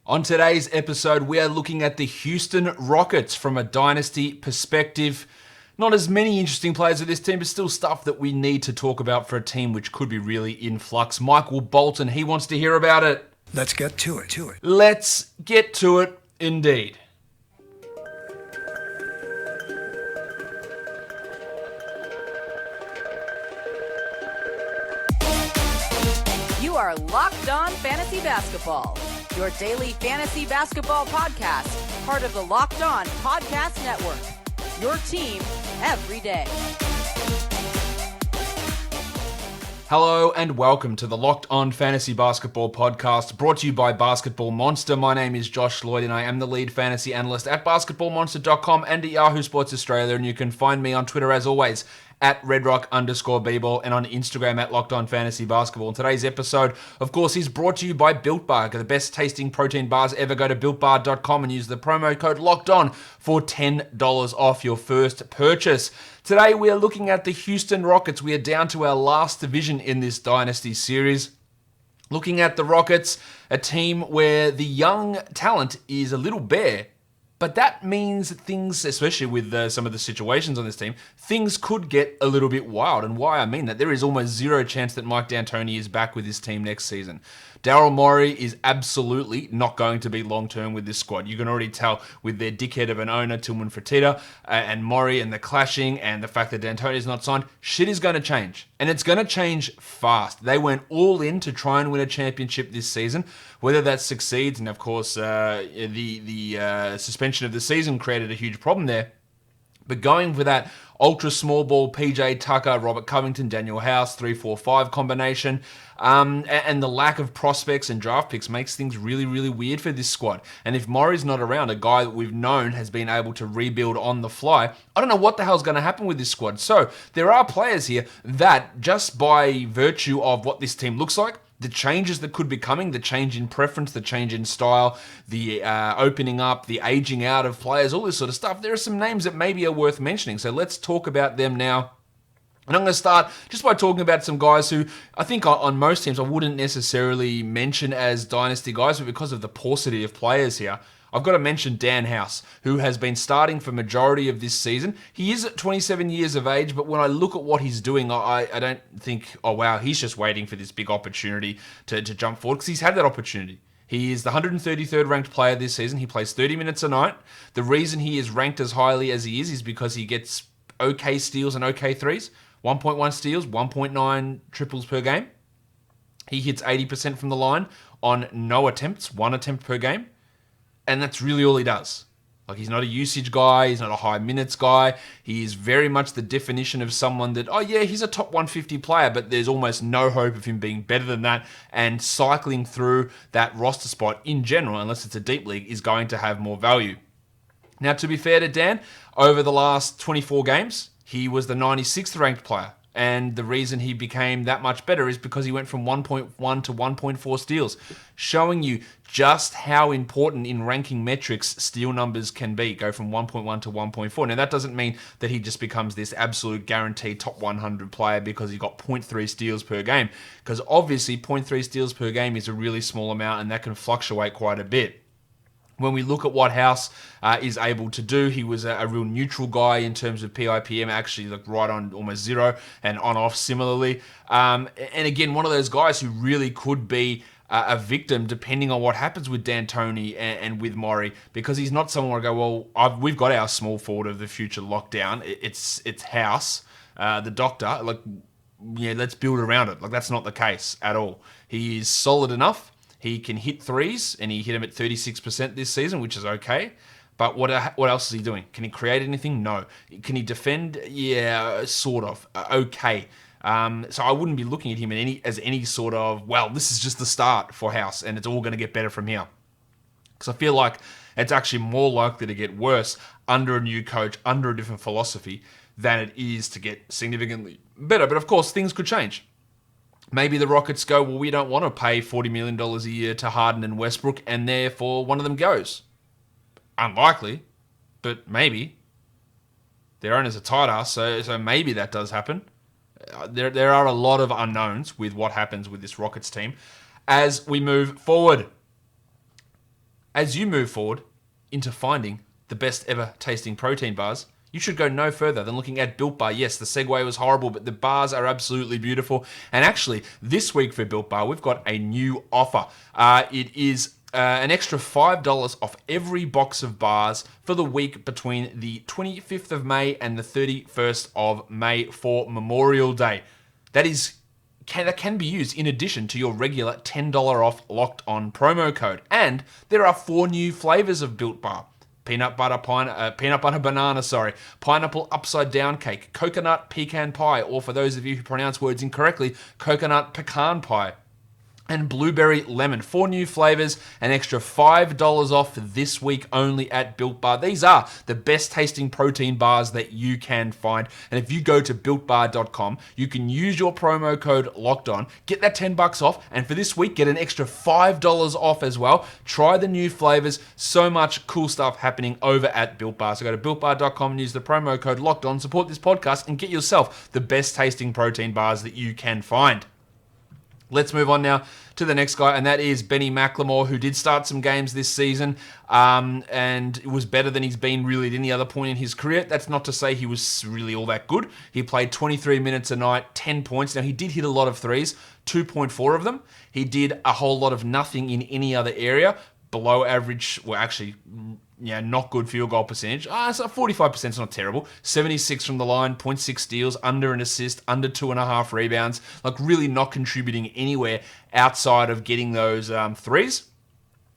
On today's episode, we are looking at the Houston Rockets from a Dynasty perspective. Not as many interesting players with this team, but still stuff that we need to talk about for a team which could be really in flux. Michael Bolton, he wants to hear about it. Let's get to it. Let's get to it, indeed. You are Locked On Fantasy Basketball, your daily fantasy basketball podcast, part of the Locked On Podcast Network, your team every day. Hello and welcome to the Locked On Fantasy Basketball podcast, brought to you by Basketball Monster. My name is Josh Lloyd and I am the lead fantasy analyst at basketballmonster.com and at Yahoo Sports Australia, and you can find me on Twitter as always at redrock_bball and on Instagram at Locked On Fantasy Basketball. And today's episode, of course, is brought to you by Built Bar. The best tasting protein bars ever. Go to builtbar.com and use the promo code Locked On for $10 off your first purchase. Today we are looking at the Houston Rockets. We are down to our last division in this Dynasty series. Looking at the Rockets, a team where the young talent is a little bare. But that means things, especially with some of the situations on this team, things could get a little bit wild. And why I mean that, there is almost zero chance that Mike D'Antoni is back with his team next season. Daryl Morey is absolutely not going to be long-term with this squad. You can already tell with their dickhead of an owner, Tillman Fertitta, and Morey and the clashing and the fact that D'Antoni is not signed, shit is going to change. And it's going to change fast. They went all in to try and win a championship this season. Whether that succeeds, and of course the suspension of the season created a huge problem there. But going for that ultra small ball PJ Tucker, Robert Covington, Danuel House, 3-4-5 combination, and the lack of prospects and draft picks makes things really, really weird for this squad. And if Morey's not around, a guy that we've known has been able to rebuild on the fly, I don't know what the hell's going to happen with this squad. So there are players here that, just by virtue of what this team looks like, the changes that could be coming, the change in preference, the change in style, the opening up, the aging out of players, all this sort of stuff. There are some names that maybe are worth mentioning. So let's talk about them now. And I'm going to start just by talking about some guys who I think on most teams I wouldn't necessarily mention as dynasty guys, but because of the paucity of players here, I've got to mention Danuel House, who has been starting for majority of this season. He is at 27 years of age, but when I look at what he's doing, I don't think, oh wow, he's just waiting for this big opportunity to jump forward, because he's had that opportunity. He is the 133rd ranked player this season. He plays 30 minutes a night. The reason he is ranked as highly as he is because he gets okay steals and okay threes. 1.1 steals, 1.9 triples per game. He hits 80% from the line on no attempts, 1 attempt per game. And that's really all he does. Like, he's not a usage guy. He's not a high minutes guy. He is very much the definition of someone that, oh yeah, he's a top 150 player, but there's almost no hope of him being better than that. And cycling through that roster spot in general, unless it's a deep league, is going to have more value. Now, to be fair to Dan, over the last 24 games, he was the 96th ranked player. And the reason he became that much better is because he went from 1.1 to 1.4 steals, showing you just how important in ranking metrics steal numbers can be. Go from 1.1 to 1.4. Now, that doesn't mean that he just becomes this absolute guaranteed top 100 player because he got 0.3 steals per game, because obviously 0.3 steals per game is a really small amount, and that can fluctuate quite a bit. When we look at what House is able to do, he was a real neutral guy in terms of PIPM, actually like right on almost zero, and on-off similarly. And again, one of those guys who really could be a victim depending on what happens with D'Antoni and with Morey, because he's not someone where I go, well, we've got our small forward of the future locked down. It's House, the doctor. Like, yeah, let's build around it. Like, that's not the case at all. He is solid enough. He can hit threes, and he hit them at 36% this season, which is okay. But what else is he doing? Can he create anything? No. Can he defend? Yeah, sort of. Okay. So I wouldn't be looking at him as any sort of, well, this is just the start for House, and it's all going to get better from here. Because I feel like it's actually more likely to get worse under a new coach, under a different philosophy, than it is to get significantly better. But of course, things could change. Maybe the Rockets go, well, we don't want to pay $40 million a year to Harden and Westbrook, and therefore one of them goes. Unlikely, but maybe. Their owners are tight ass, so maybe that does happen. There are a lot of unknowns with what happens with this Rockets team as we move forward. as you move forward into finding the best ever tasting protein bars, you should go no further than looking at Built Bar. Yes, the segue was horrible, but the bars are absolutely beautiful. And actually, this week for Built Bar, we've got a new offer. It is an extra $5 off every box of bars for the week between the 25th of May and the 31st of May for Memorial Day. That can be used in addition to your regular $10 off Locked On promo code. And there are 4 new flavors of Built Bar. Peanut butter banana, pineapple upside down cake, coconut pecan pie, or for those of you who pronounce words incorrectly, coconut pecan pie, and blueberry lemon. 4 new flavors, an extra $5 off this week only at Built Bar. These are the best tasting protein bars that you can find. And if you go to builtbar.com, you can use your promo code Locked On, get that $10 off, and for this week, get an extra $5 off as well. Try the new flavors. So much cool stuff happening over at Built Bar. So go to builtbar.com and use the promo code Locked On, support this podcast, and get yourself the best tasting protein bars that you can find. Let's move on now to the next guy, and that is Benny McLemore, who did start some games this season and was better than he's been really at any other point in his career. That's not to say he was really all that good. He played 23 minutes a night, 10 points. Now, he did hit a lot of threes, 2.4 of them. He did a whole lot of nothing in any other area. Below average, well, actually, not good field goal percentage. So 45% is not terrible. 76 from the line, 0.6 steals, under an assist, under 2.5 rebounds. Like really not contributing anywhere outside of getting those threes.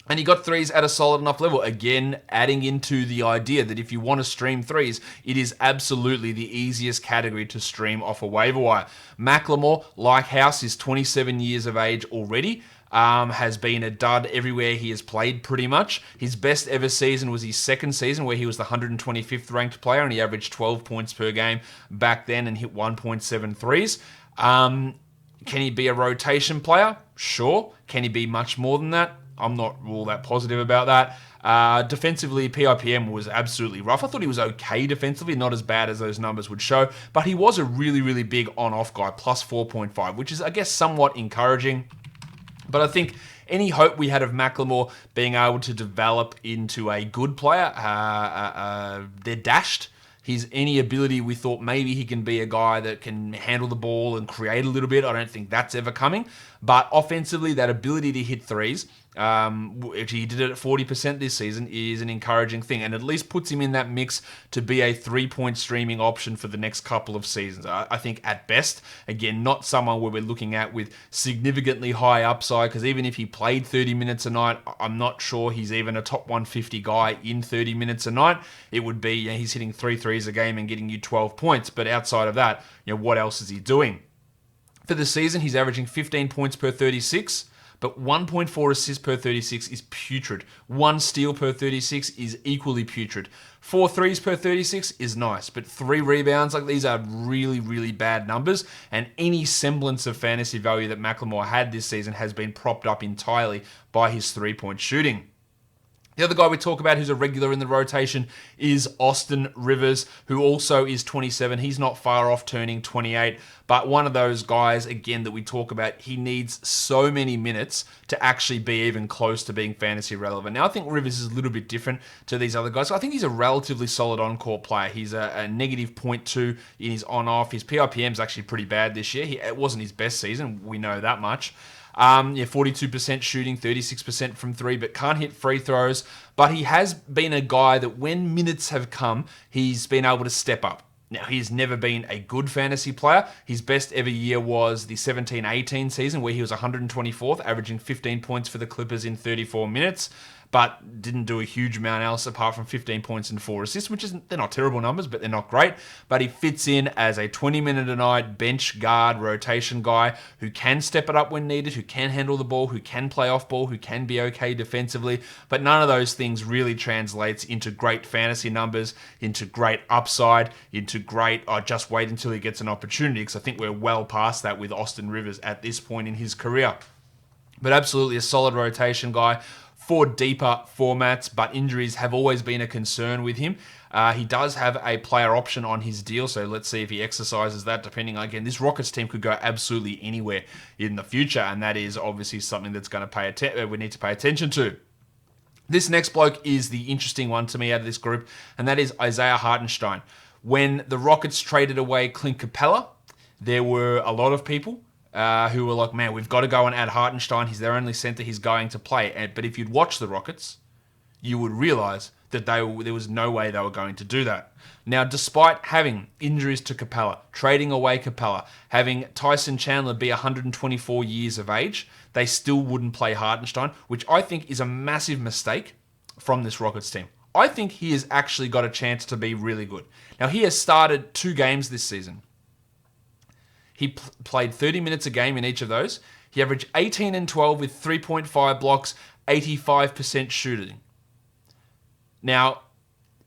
And he got threes at a solid enough level. Again, adding into the idea that if you want to stream threes, it is absolutely the easiest category to stream off a waiver wire. McLemore, like House, is 27 years of age already. Has been a dud everywhere he has played pretty much. His best ever season was his second season where he was the 125th ranked player and he averaged 12 points per game back then and hit 1.7 threes. Can he be a rotation player? Sure. Can he be much more than that? I'm not all that positive about that. Defensively, PIPM was absolutely rough. I thought he was okay defensively, not as bad as those numbers would show, but he was a really, really big on-off guy, plus 4.5, which is, I guess, somewhat encouraging. But I think any hope we had of McLemore being able to develop into a good player, they're dashed. Any ability we thought maybe he can be a guy that can handle the ball and create a little bit, I don't think that's ever coming. But offensively, that ability to hit threes, actually he did it at 40% this season, is an encouraging thing and at least puts him in that mix to be a 3-point streaming option for the next couple of seasons. I think at best, again, not someone where we're looking at with significantly high upside, because even if he played 30 minutes a night, I'm not sure he's even a top 150 guy in 30 minutes a night. It would be, he's hitting 3 threes a game and getting you 12 points, but outside of that, what else is he doing? For the season, he's averaging 15 points per 36, but 1.4 assists per 36 is putrid. 1 steal per 36 is equally putrid. 4 threes per 36 is nice, but 3 rebounds, these are really, really bad numbers, and any semblance of fantasy value that McLemore had this season has been propped up entirely by his 3-point shooting. The other guy we talk about who's a regular in the rotation is Austin Rivers, who also is 27. He's not far off turning 28, but one of those guys, again, that we talk about, he needs so many minutes to actually be even close to being fantasy relevant. Now, I think Rivers is a little bit different to these other guys. So I think he's a relatively solid on-court player. He's a negative 0.2 in his on-off. His PIPM is actually pretty bad this year. It wasn't his best season. We know that much. 42% shooting, 36% from 3, but can't hit free throws. But he has been a guy that when minutes have come, he's been able to step up. Now, he's never been a good fantasy player. His best ever year was the 17-18 season where he was 124th, averaging 15 points for the Clippers in 34 minutes. But didn't do a huge amount else apart from 15 points and 4 assists, they're not terrible numbers, but they're not great. But he fits in as a 20-minute-a-night bench guard rotation guy who can step it up when needed, who can handle the ball, who can play off ball, who can be okay defensively. But none of those things really translates into great fantasy numbers, into great upside, into great, just wait until he gets an opportunity, because I think we're well past that with Austin Rivers at this point in his career. But absolutely a solid rotation guy for deeper formats, but injuries have always been a concern with him. He does have a player option on his deal, so let's see if he exercises that, depending, again, this Rockets team could go absolutely anywhere in the future, and that is obviously something that's going to we need to pay attention to. This next bloke is the interesting one to me out of this group, and that is Isaiah Hartenstein. When the Rockets traded away Clint Capella, there were a lot of people who were like, man, we've got to go and add Hartenstein. He's their only center. He's going to play. But if you'd watch the Rockets, you would realize that there was no way they were going to do that. Now, despite having injuries to Capella, trading away Capella, having Tyson Chandler be 124 years of age, they still wouldn't play Hartenstein, which I think is a massive mistake from this Rockets team. I think he has actually got a chance to be really good. Now, he has started 2 games this season. He played 30 minutes a game in each of those. He averaged 18 and 12 with 3.5 blocks, 85% shooting. Now,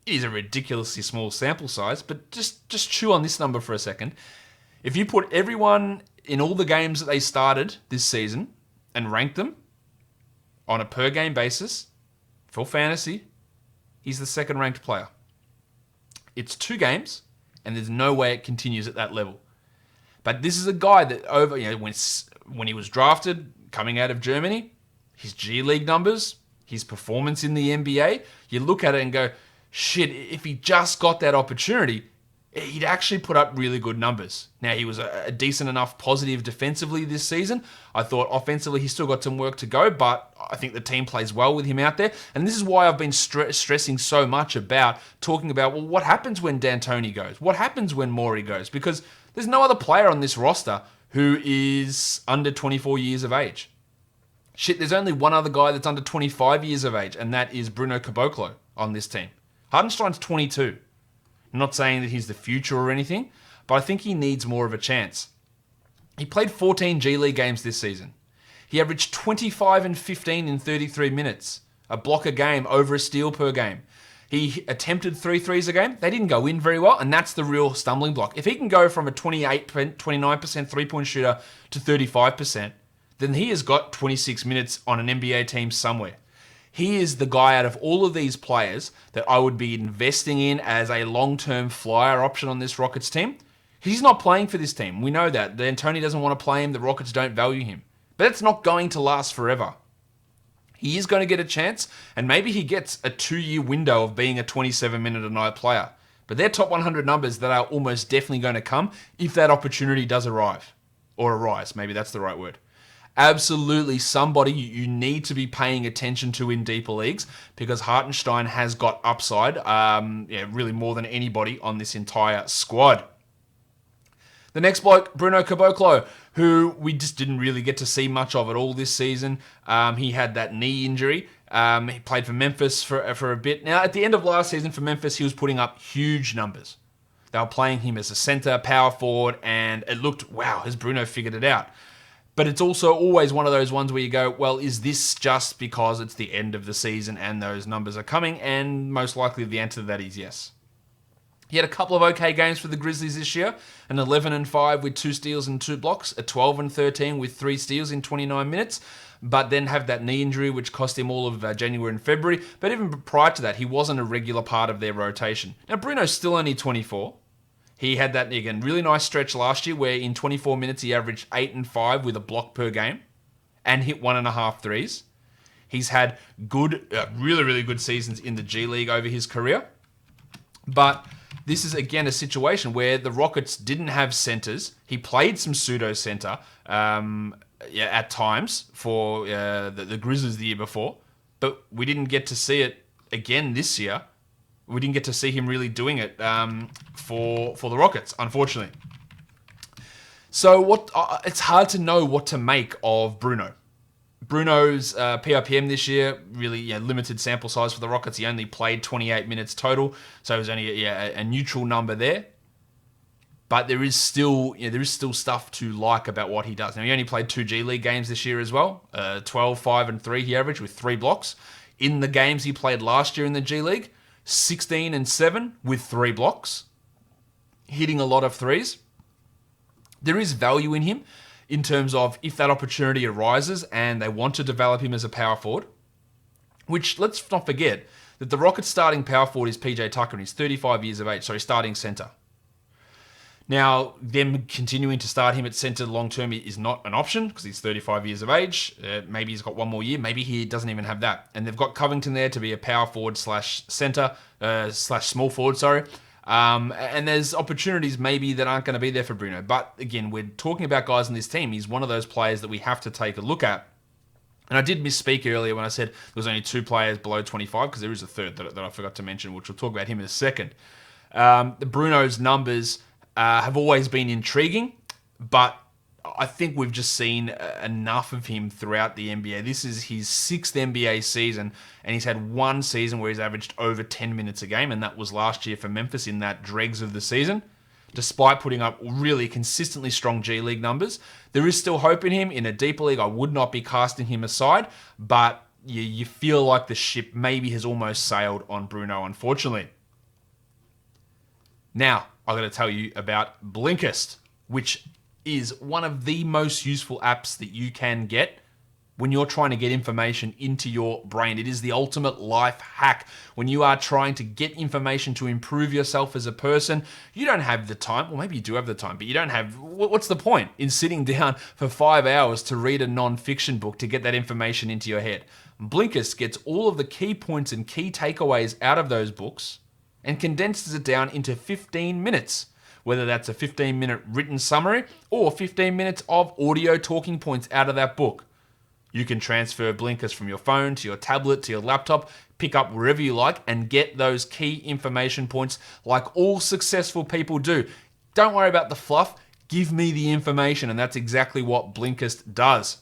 it is a ridiculously small sample size, but just chew on this number for a second. If you put everyone in all the games that they started this season and rank them on a per game basis for fantasy, he's the second ranked player. It's 2 games, and there's no way it continues at that level. But this is a guy that when he was drafted, coming out of Germany, his G League numbers, his performance in the NBA, you look at it and go, shit, if he just got that opportunity, he'd actually put up really good numbers. Now, he was a decent enough positive defensively this season. I thought offensively he's still got some work to go, but I think the team plays well with him out there. And this is why I've been stressing so much about talking about, well, what happens when D'Antoni goes? What happens when Morey goes? Because there's no other player on this roster who is under 24 years of age. Shit, there's only one other guy that's under 25 years of age, and that is Bruno Caboclo on this team. Hartenstein's 22. I'm not saying that he's the future or anything, but I think he needs more of a chance. He played 14 G League games this season. He averaged 25 and 15 in 33 minutes, a block a game, over a steal per game. He attempted 3 threes a game. They didn't go in very well, and that's the real stumbling block. If he can go from a 29% three-point shooter to 35%, then he has got 26 minutes on an NBA team somewhere. He is the guy out of all of these players that I would be investing in as a long-term flyer option on this Rockets team. He's not playing for this team. We know that. D'Antoni doesn't want to play him. The Rockets don't value him. But it's not going to last forever. He is going to get a chance, and maybe he gets a 2-year window of being a 27-minute-a-night player. But they're top 100 numbers that are almost definitely going to come if that opportunity does arrive. Or arise, maybe that's the right word. Absolutely somebody you need to be paying attention to in deeper leagues, because Hartenstein has got upside, really more than anybody on this entire squad. The next bloke, Bruno Caboclo, who we just didn't really get to see much of at all this season. He had that knee injury. He played for Memphis for a bit. Now, at the end of last season for Memphis, he was putting up huge numbers. They were playing him as a center, power forward, and it looked, wow, has Bruno figured it out? But it's also always one of those ones where you go, well, is this just because it's the end of the season and those numbers are coming? And most likely the answer to that is yes. He had a couple of okay games for the Grizzlies this year, an 11-5 with 2 steals and 2 blocks, a 12-13 with 3 steals in 29 minutes, but then have that knee injury which cost him all of January and February. But even prior to that, he wasn't a regular part of their rotation. Now, Bruno's still only 24. He had that, again, really nice stretch last year where in 24 minutes he averaged 8 and 5 with a block per game and hit 1.5 threes. He's had good, really, really good seasons in the G League over his career. But this is, again, a situation where the Rockets didn't have centers. He played some pseudo-center at times for the Grizzlies the year before, but we didn't get to see it again this year. We didn't get to see him really doing it for the Rockets, unfortunately. So it's hard to know what to make of Bruno. Bruno's PRPM this year, really limited sample size for the Rockets. He only played 28 minutes total, so it was only a neutral number there. But there is still stuff to like about what he does. Now, he only played 2 G League games this year as well. 12, 5, and 3 he averaged with 3 blocks. In the games he played last year in the G League, 16 and 7 with 3 blocks, hitting a lot of threes. There is value in him in terms of if that opportunity arises and they want to develop him as a power forward, which let's not forget that the Rockets starting power forward is PJ Tucker and he's 35 years of age, so he's starting center. Now, them continuing to start him at centre long-term is not an option because he's 35 years of age. Maybe he's got one more year. Maybe he doesn't even have that. And they've got Covington there to be a power forward slash centre, slash small forward, sorry. And there's opportunities maybe that aren't going to be there for Bruno. But again, we're talking about guys in this team. He's one of those players that we have to take a look at. And I did misspeak earlier when I said there was only 2 players below 25 because there is a third that I forgot to mention, which we'll talk about him in a second. Bruno's numbers have always been intriguing, but I think we've just seen enough of him throughout the NBA. This is his 6th NBA season, and he's had one season where he's averaged over 10 minutes a game, and that was last year for Memphis in that dregs of the season. Despite putting up really consistently strong G League numbers, there is still hope in him. In a deeper league, I would not be casting him aside, but you feel like the ship maybe has almost sailed on Bruno, unfortunately. Now, I'm going to tell you about Blinkist, which is one of the most useful apps that you can get when you're trying to get information into your brain. It is the ultimate life hack. When you are trying to get information to improve yourself as a person, you don't have the time. Well, maybe you do have the time, but you don't have... What's the point in sitting down for 5 hours to read a non-fiction book to get that information into your head? Blinkist gets all of the key points and key takeaways out of those books and condenses it down into 15 minutes, whether that's a 15-minute written summary or 15 minutes of audio talking points out of that book. You can transfer Blinkist from your phone to your tablet to your laptop, pick up wherever you like, and get those key information points like all successful people do. Don't worry about the fluff, give me the information, and that's exactly what Blinkist does.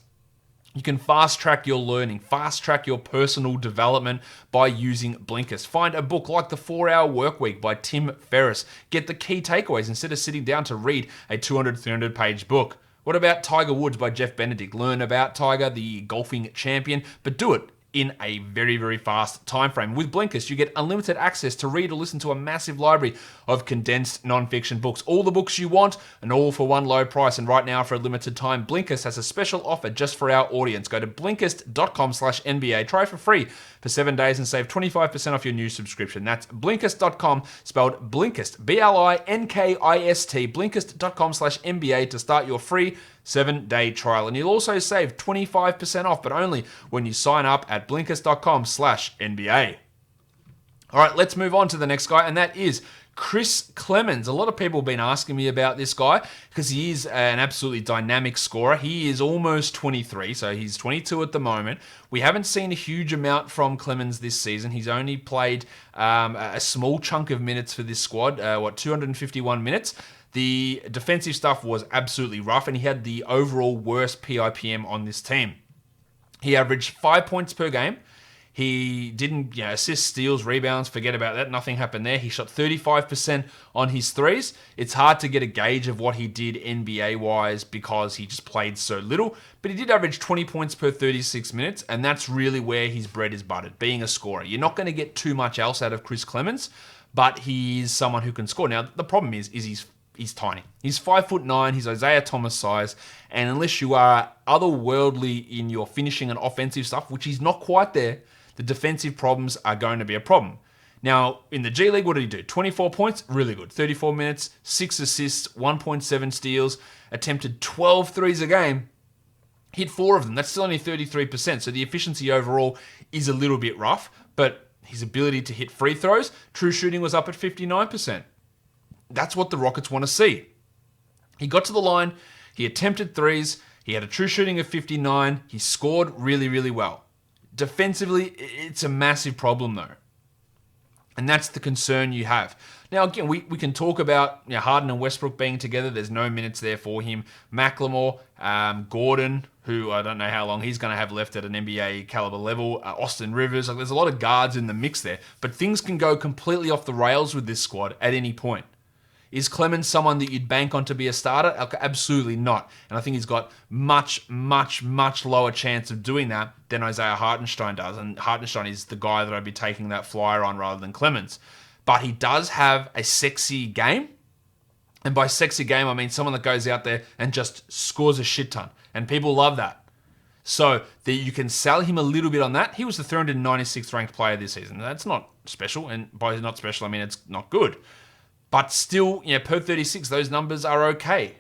You can fast track your learning, fast track your personal development by using Blinkist. Find a book like The 4-Hour Workweek by Tim Ferriss. Get the key takeaways instead of sitting down to read a 200, 300-page book. What about Tiger Woods by Jeff Benedict? Learn about Tiger, the golfing champion, but do it in a very, very fast time frame. With Blinkist, you get unlimited access to read or listen to a massive library of condensed non-fiction books. All the books you want, and all for one low price. And right now, for a limited time, Blinkist has a special offer just for our audience. Go to Blinkist.com/NBA. Try for free for 7 days and save 25% off your new subscription. That's Blinkist.com, spelled Blinkist, Blinkist, Blinkist.com/NBA to start your free 7-day trial. And you'll also save 25% off, but only when you sign up at Blinkist.com/NBA. All right, let's move on to the next guy, and that is Chris Clemens. A lot of people have been asking me about this guy because he is an absolutely dynamic scorer. He is almost 23, so he's 22 at the moment. We haven't seen a huge amount from Clemens this season. He's only played a small chunk of minutes for this squad, 251 minutes. The defensive stuff was absolutely rough, and he had the overall worst PIPM on this team. He averaged 5 points per game. He didn't assists, steals, rebounds, forget about that. Nothing happened there. He shot 35% on his threes. It's hard to get a gauge of what he did NBA-wise because he just played so little, but he did average 20 points per 36 minutes, and that's really where his bread is buttered, being a scorer. You're not going to get too much else out of Chris Clemens, but he is someone who can score. Now, the problem is he's tiny. He's 5'9", he's Isaiah Thomas size, and unless you are otherworldly in your finishing and offensive stuff, which he's not quite there, the defensive problems are going to be a problem. Now, in the G League, what did he do? 24 points, really good. 34 minutes, 6 assists, 1.7 steals, attempted 12 threes a game, hit 4 of them. That's still only 33%, so the efficiency overall is a little bit rough, but his ability to hit free throws, true shooting was up at 59%. That's what the Rockets want to see. He got to the line, he attempted threes, he had a true shooting of 59, he scored really, really well. Defensively, it's a massive problem though. And that's the concern you have. Now, again, we can talk about Harden and Westbrook being together. There's no minutes there for him. McLemore, Gordon, who I don't know how long he's going to have left at an NBA caliber level. Austin Rivers. There's a lot of guards in the mix there. But things can go completely off the rails with this squad at any point. Is Clemens someone that you'd bank on to be a starter? Absolutely not. And I think he's got much, much, much lower chance of doing that than Isaiah Hartenstein does. And Hartenstein is the guy that I'd be taking that flyer on rather than Clemens. But he does have a sexy game. And by sexy game, I mean someone that goes out there and just scores a shit ton. And people love that. So that you can sell him a little bit on that. He was the 396th ranked player this season. That's not special. And by not special, I mean it's not good. But still, per 36, those numbers are okay.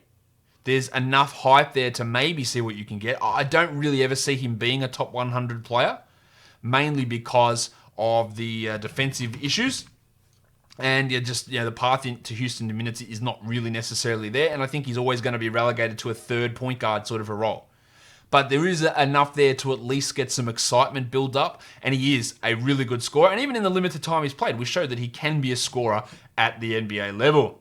There's enough hype there to maybe see what you can get. I don't really ever see him being a top 100 player, mainly because of the defensive issues. And the path to Houston to minutes is not really necessarily there. And I think he's always going to be relegated to a third point guard sort of a role. But there is enough there to at least get some excitement built up. And he is a really good scorer. And even in the limited time he's played, we showed that he can be a scorer at the NBA level.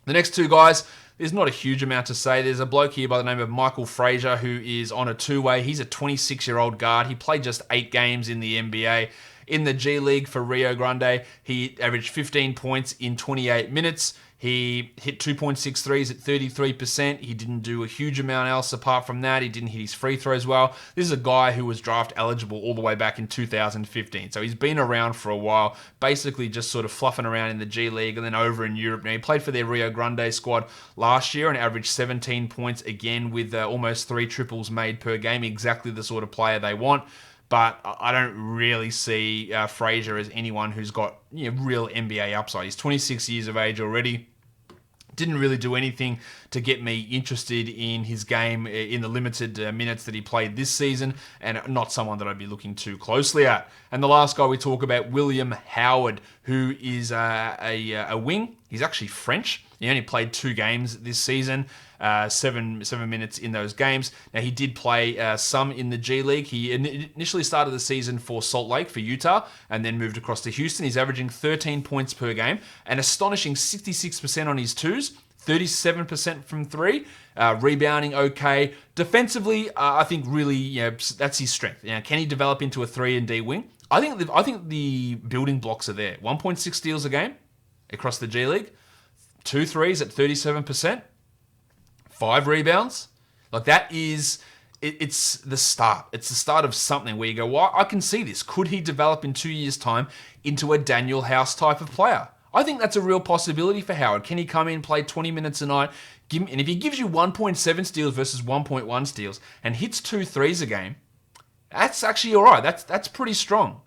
The next two guys, there's not a huge amount to say. There's a bloke here by the name of Michael Frazier who is on a two-way. He's a 26-year-old guard. He played just 8 games in the NBA. In the G League for Rio Grande, he averaged 15 points in 28 minutes. He hit 2.6 threes at 33%. He didn't do a huge amount else apart from that. He didn't hit his free throws well. This is a guy who was draft eligible all the way back in 2015. So he's been around for a while, basically just sort of fluffing around in the G League and then over in Europe. Now, he played for their Rio Grande squad last year and averaged 17 points again with almost 3 triples made per game. Exactly the sort of player they want. But I don't really see Frazier as anyone who's got real NBA upside. He's 26 years of age already. Didn't really do anything to get me interested in his game in the limited minutes that he played this season, and not someone that I'd be looking too closely at. And the last guy we talk about, William Howard, who is a wing. He's actually French. He only played 2 games this season, 7 minutes in those games. Now, he did play some in the G League. He initially started the season for Salt Lake for Utah and then moved across to Houston. He's averaging 13 points per game, an astonishing 66% on his twos, 37% from 3, rebounding okay. Defensively, I think really, that's his strength. Can he develop into a 3-and-D wing? I think the building blocks are there. 1.6 steals a game across the G League, 2 threes at 37%, 5 rebounds. Like that is, it's the start. It's the start of something where you go, well, I can see this. Could he develop in 2 years' time into a Danuel House type of player? I think that's a real possibility for Howard. Can he come in, play 20 minutes a night, and if he gives you 1.7 steals versus 1.1 steals and hits 2 threes a game, that's actually all right. That's pretty strong.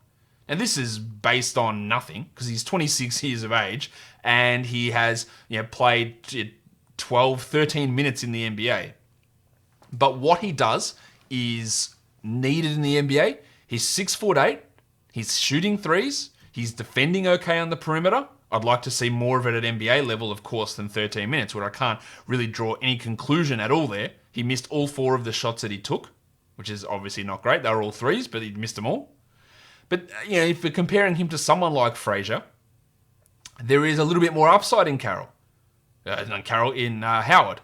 And this is based on nothing because he's 26 years of age and he has played 12, 13 minutes in the NBA. But what he does is needed in the NBA. He's 6'8". He's shooting threes. He's defending okay on the perimeter. I'd like to see more of it at NBA level, of course, than 13 minutes, where I can't really draw any conclusion at all there. He missed all 4 of the shots that he took, which is obviously not great. They were all threes, but he missed them all. But if we're comparing him to someone like Frazier, there is a little bit more upside in Howard.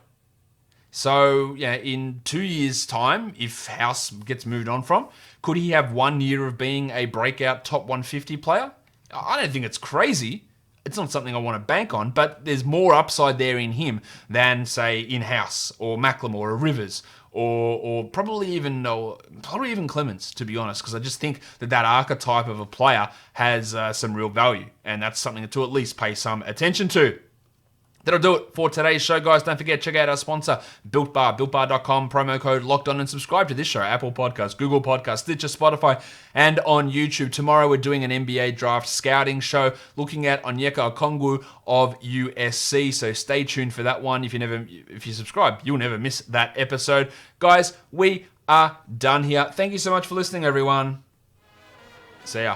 So in 2 years' time, if House gets moved on from, could he have 1 year of being a breakout top 150 player? I don't think it's crazy. It's not something I want to bank on, but there's more upside there in him than, say, in House or Macklemore or Rivers or probably even Clemens, to be honest, because I just think that archetype of a player has some real value, and that's something to at least pay some attention to. That'll do it for today's show, guys. Don't forget, check out our sponsor, Built Bar, BuiltBar.com, promo code LOCKEDON, and subscribe to this show, Apple Podcasts, Google Podcasts, Stitcher, Spotify, and on YouTube. Tomorrow, we're doing an NBA draft scouting show looking at Onyeka Okongwu of USC, so stay tuned for that one. If you subscribe, you'll never miss that episode. Guys, we are done here. Thank you so much for listening, everyone. See ya.